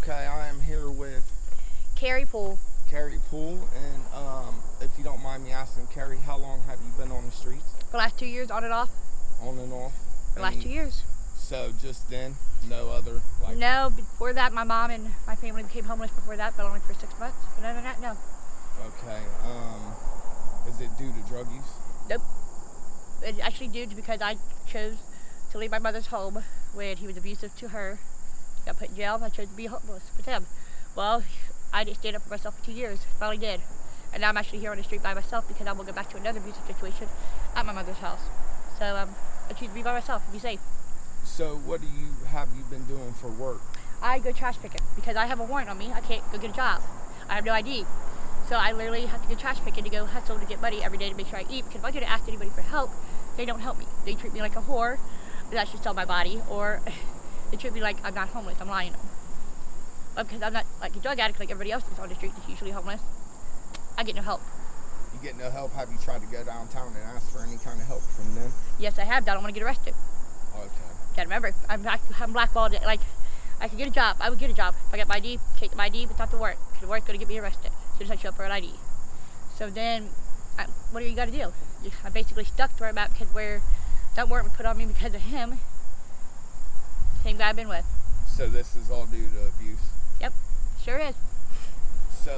Okay, I am here with Carrie Poole. Carrie Poole, and if you don't mind me asking, Carrie, how long have you been on the streets? For the last 2 years, on and off. On and off? For the last 2 years. So just then, no other like? No, before that, my mom and my family became homeless before that, but only for 6 months. But other than that, no. Okay. Is it due to drug use? Nope. It's actually due to because I chose to leave my mother's home when he was abusive to her. Got put in jail. I chose to be homeless with him. Well, I didn't stand up for myself for 2 years. Finally did. And now I'm actually here on the street by myself because I'm going to go back to another abusive situation at my mother's house. So I choose to be by myself and be safe. So what have you been doing for work? I go trash picking because I have a warrant on me. I can't go get a job. I have no ID. So I literally have to go trash picking to go hustle to get money every day to make sure I eat. Because if I go to ask anybody for help, they don't help me. They treat me like a whore that I should sell my body, or they treat me like I'm not homeless. I'm lying. Because I'm not like a drug addict like everybody else is on the street that's usually homeless. I get no help. You get no help? Have you tried to go downtown and ask for any kind of help from them? Yes, I have. I don't want to get arrested. Okay. Gotta remember, I'm blackballed. Like, I could get a job. I would get a job. If I got my ID, take my ID, but not the warrant. Because the warrant's going to get me arrested as soon as I show up for an ID. So then, what do you got to do? I'm basically stuck to where I'm at because where that warrant was put on me because of him. Same guy I've been with. So this is all due to abuse? Yep, sure is. So,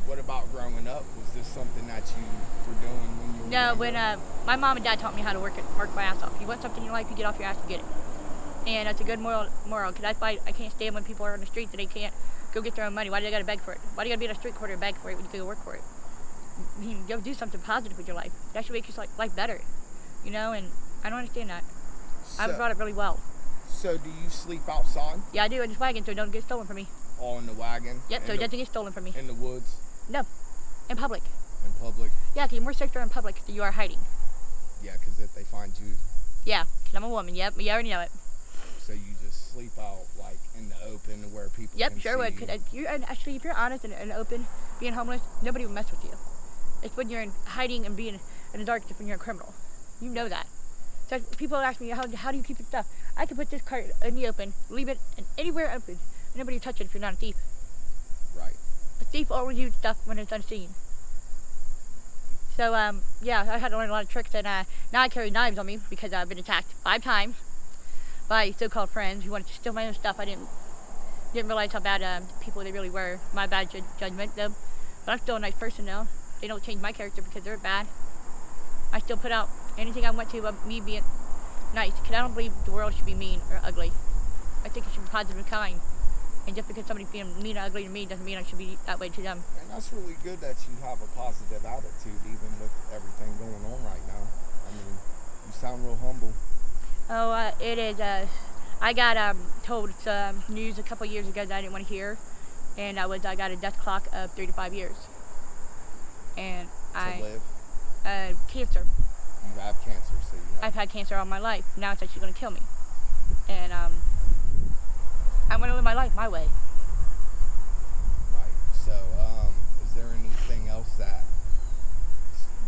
what about growing up? Was this something that you were doing when you were No, younger? when my mom and dad taught me how to work my ass off. You want something in your life, you get off your ass and get it. And that's a good moral. Because I can't stand when people are on the street that they can't go get their own money. Why do they got to beg for it? Why do you got to be on a street corner and beg for it when you can go work for it? You can go do something positive with your life. That should make your life better. You know, and I don't understand that. I was brought up really well. So do you sleep outside? Yeah, I do in this wagon so it don't get stolen from me. All in the wagon? Yep, so it doesn't get stolen from me. In the woods? No, in public. In public? Yeah, because you're more safer in public than you are hiding. Yeah, because if they find you... Yeah, because I'm a woman. Yep, you already know it. So you just sleep out like in the open where people Yep, can sure see would. you? Actually, if you're honest and open, being homeless, nobody will mess with you. It's when you're in hiding and being in the dark that's when you're a criminal. You know that. So people ask me, how do you keep your stuff? I can put this cart in the open, leave it anywhere open, and nobody will touch it if you're not a thief. Right. A thief always uses stuff when it's unseen. So, yeah, I had to learn a lot of tricks, and now I carry knives on me because I've been attacked 5 times by so-called friends who wanted to steal my own stuff. I didn't realize how bad people they really were. My bad judgment, though. But I'm still a nice person now. They don't change my character because they're bad. I still put out anything I want to about me being nice. Because I don't believe the world should be mean or ugly. I think it should be positive and kind. And just because somebody's being mean or ugly to me doesn't mean I should be that way to them. And that's really good that you have a positive attitude even with everything going on right now. I mean, you sound real humble. Oh, it is. I got told some news a couple years ago that I didn't want to hear. And I got a death clock of 3 to 5 years. And To live? Cancer. You have cancer, so you have... I've had cancer all my life. Now it's actually going to kill me. And I'm going to live my life my way. Right. So, is there anything else that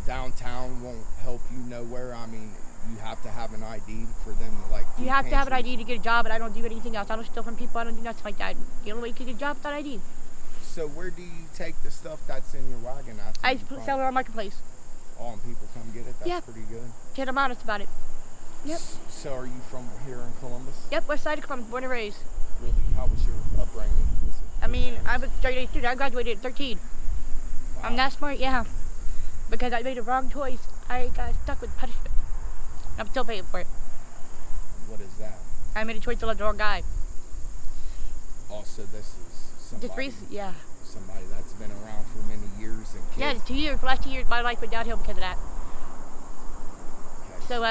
downtown won't help you nowhere? I mean, you have to have an ID for them to like... You have to have an ID to get a job, but I don't do anything else. I don't steal from people. I don't do nothing like that. The only way you can get a job is without ID. So where do you take the stuff that's in your wagon after I you find sell it on Marketplace. Oh, and people come get it? That's Yep. pretty good. Kid, I'm honest about it. Yep. So are you from here in Columbus? Yep, west side of Columbus, born and raised. Really? How was your upbringing? I mean, I was straight A student. I graduated at 13. Wow. I'm that smart, yeah. Because I made a wrong choice. I got stuck with punishment. I'm still paying for it. What is that? I made a choice to love the wrong guy. Also, this is somebody that's been around for many years and kids. Yeah, 2 years. The last 2 years, my life went downhill because of that. Okay. So,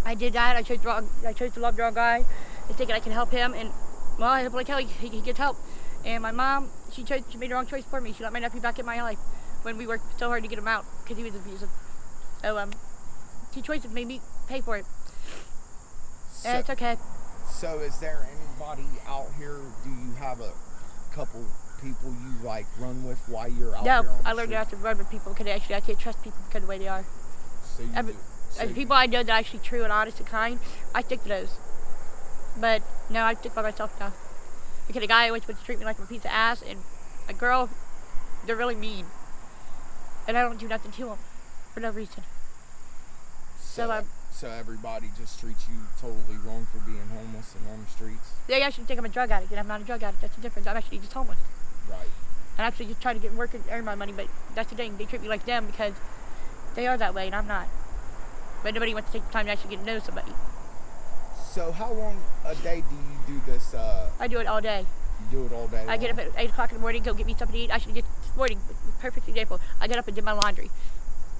I did that. I chose to love the wrong guy and thinking I can help him. And, well, I hope like hell he gets help. And my mom, she made the wrong choice for me. She let my nephew back in my life when we worked so hard to get him out because he was abusive. So, 2 choices made me pay for it. And it's okay. So is there anybody out here, do you have a couple people you like run with while you're out there No, on the I learned street? not to run with people because actually I can't trust people because of the way they are. So you do. So The people I know that are actually true and honest and kind, I stick to those. But no, I stick by myself now. Because a guy always wants to treat me like I'm a piece of ass, and a girl, they're really mean. And I don't do nothing to them for no reason. So everybody just treats you totally wrong for being homeless and on the streets? They actually think I'm a drug addict, and I'm not a drug addict. That's the difference. I'm actually just homeless. Right. I'm actually just trying to get work and earn my money, but that's the thing. They treat me like them because they are that way, and I'm not. But nobody wants to take the time to actually get to know somebody. So how long a day do you do this? I do it all day. You do it all day? I get up at 8 o'clock in the morning, go get me something to eat. Actually, just this morning, perfect example, I get up and did my laundry.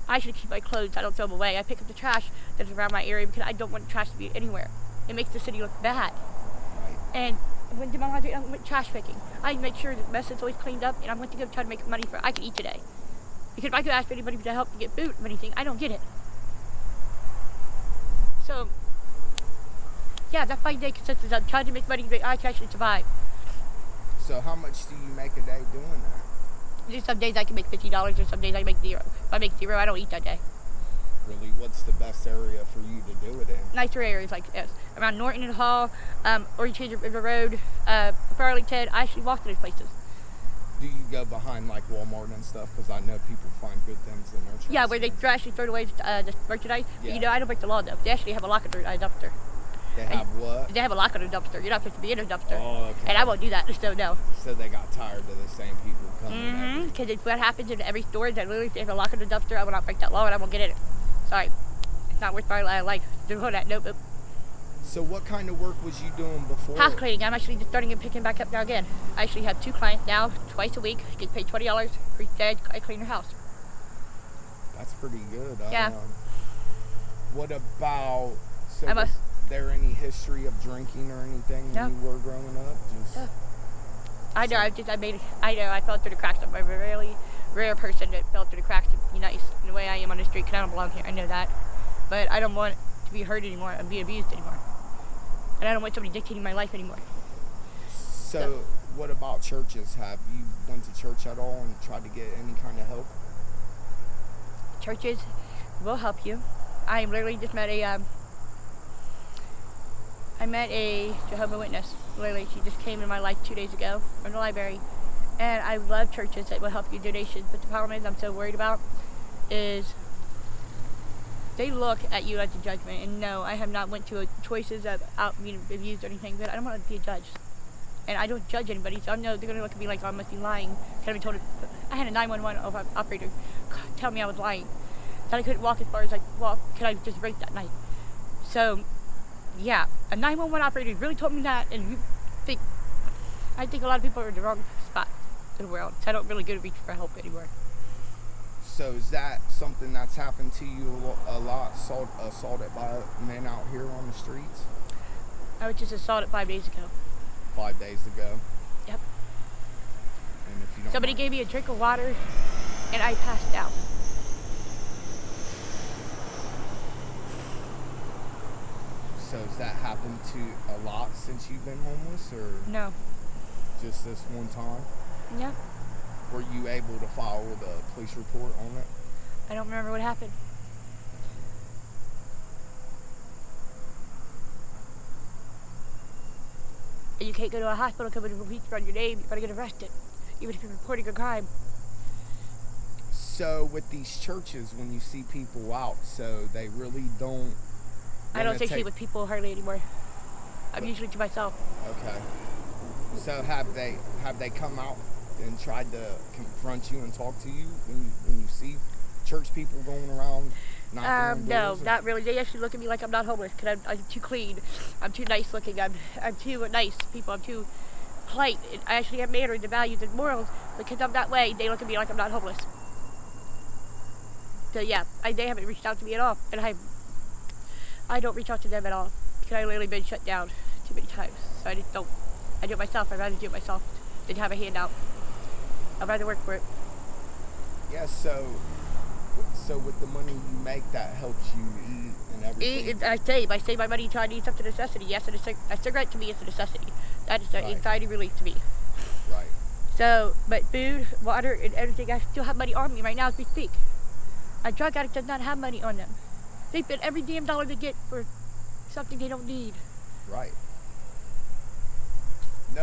I should keep my clothes. I don't throw them away. I pick up the trash that's around my area because I don't want trash to be anywhere. It makes the city look bad. Right. And when I do my laundry, I went trash picking. I make sure the mess is always cleaned up, and I went to go try to make money for I can eat today. Because if I could ask anybody to help to get food or anything, I don't get it. So, yeah, that's my day consists of trying to make money so I can actually survive. So how much do you make a day doing that? There's some days I can make $50, or some days I make $0. If I make $0, I don't eat that day. Really, what's the best area for you to do it in? Nicer areas like this, around Norton and Hall, Orange River Road, Burlington. I actually walk to those places. Do you go behind like Walmart and stuff? Because I know people find good things in their trash. Yeah, where they actually throw away the merchandise. Yeah. But, I don't break the law though. They actually have a lock on a dumpster. They have what? They have a lock on a dumpster. You're not supposed to be in a dumpster. Oh, okay. And I won't do that, so no. So they got tired of the same people coming Because it's what happens in every store is that literally if they have a lock on the dumpster, I will not break that law and I won't get in it. Sorry. It's not worth my life to do that. Nope. So what kind of work was you doing before? House cleaning. I'm actually just starting and picking back up now again. I actually have 2 clients now, twice a week. Get paid $20 for each day I clean their house. That's pretty good. Yeah. What about, was there any history of drinking or anything when you were growing up? No. I know, I fell through the cracks. I'm a really rare person that fell through the cracks to be nice in the way I am on the street because I don't belong here. I know that. But I don't want to be hurt anymore and be abused anymore. And I don't want somebody dictating my life anymore. So what about churches? Have you went to church at all and tried to get any kind of help? Churches will help you. I literally just met a Jehovah's Witness. Literally, she just came in my life 2 days ago from the library. And I love churches that will help you donations. But the problem is I'm so worried about is they look at you as a judgment. And no, I have not went to choices out being abused or anything, but I don't want to be a judge. And I don't judge anybody, so I know they're going to look at me like I must be lying. Because I've been told I had a 911 operator tell me I was lying. That I couldn't walk as far as I walked because I was just raped that night. So, yeah, a 911 operator really told me that, and I think a lot of people are in the wrong spot in the world. So I don't really go to reach for help anymore. So is that something that's happened to you a lot, assaulted by men out here on the streets? I was just assaulted 5 days ago. 5 days ago? Yep. And if you don't Somebody mind, gave me a drink of water, and I passed out. So has that happened to a lot since you've been homeless, or No. just this one time? Yeah. Were you able to file the police report on it? I don't remember what happened. And you can't go to a hospital because when the police run your name, you're going to get arrested, even if you're reporting a crime. So with these churches, when you see people out, so they really don't... I don't associate with people hardly anymore. I'm usually to myself. Okay. So have they come out and tried to confront you and talk to you when you see church people going around knocking on doors? No, not really. They actually look at me like I'm not homeless because I'm too clean. I'm too nice looking. I'm too nice people. I'm too polite. I actually have manners and values and morals because I'm that way. They look at me like I'm not homeless. So yeah, they haven't reached out to me at all, and I don't reach out to them at all because I've literally been shut down too many times. So I just don't. I do it myself. I'd rather do it myself than have a handout. I'd rather work for it. Yeah, so with the money you make, that helps you eat and everything? I save my money until I need something necessity. Yes, a cigarette to me is a necessity. That is an anxiety relief to me. Right. So, but food, water, and everything, I still have money on me right now as we speak. A drug addict does not have money on them. They spend every damn dollar they get for something they don't need. Right.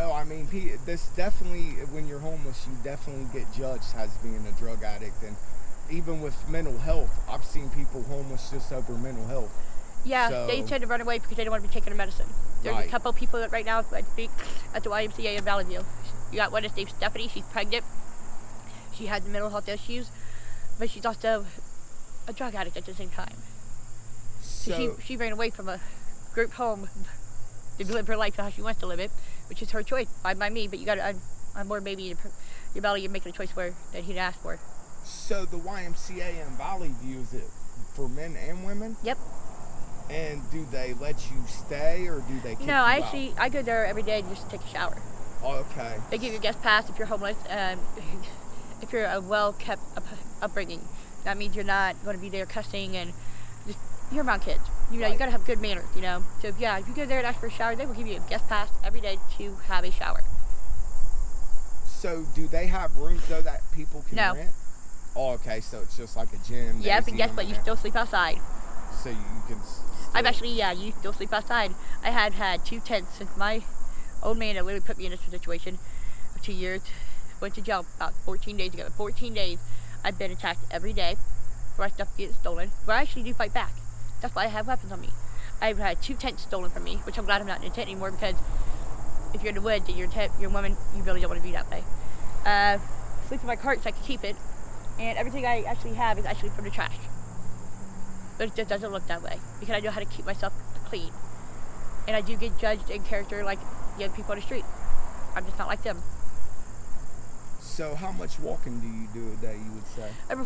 No, I mean, this definitely, when you're homeless, you definitely get judged as being a drug addict. And even with mental health, I've seen people homeless just over mental health. Yeah, So, they tend to run away because they don't want to be taking their medicine. There's Right. a couple people that right now I speak at the YMCA in Valley View. You got one that's named Stephanie. She's pregnant. She had mental health issues, but she's also a drug addict at the same time. So she ran away from a group home to live her life how she wants to live it, which is her choice, fine by me. But you got to unborn baby in your belly. You're making a choice where that he didn't ask for. So the YMCA in Valley View, is it for men and women? Yep. And do they let you stay, or do they kick you out? I go there every day just to take a shower. Oh, okay. They give you a guest pass if you're homeless. If you're a well-kept upbringing, that means you're not going to be there cussing and just you're around kids. You know, Right. You got to have good manners. You know, so if you go there and ask for a shower, they will give you a guest pass every day to have a shower. So do they have rooms though that people can No. rent? Oh, okay. So it's just like a gym. Yeah, but guess what? You still sleep outside. So you can. I've actually, you still sleep outside. I had 2 tents since my old man that literally put me in this situation for 2 years. Went to jail about 14 days ago. 14 days, I've been attacked every day where my stuff gets stolen. Where I actually do fight back. That's why I have weapons on me. I've had 2 tents stolen from me, which I'm glad I'm not in a tent anymore because if you're in the woods and you're a woman, you really don't want to be that way. Sleep in my cart so I can keep it. And everything I actually have is actually from the trash. But it just doesn't look that way because I know how to keep myself clean. And I do get judged in character like the other people on the street. I'm just not like them. So how much walking do you do a day, you would say? Over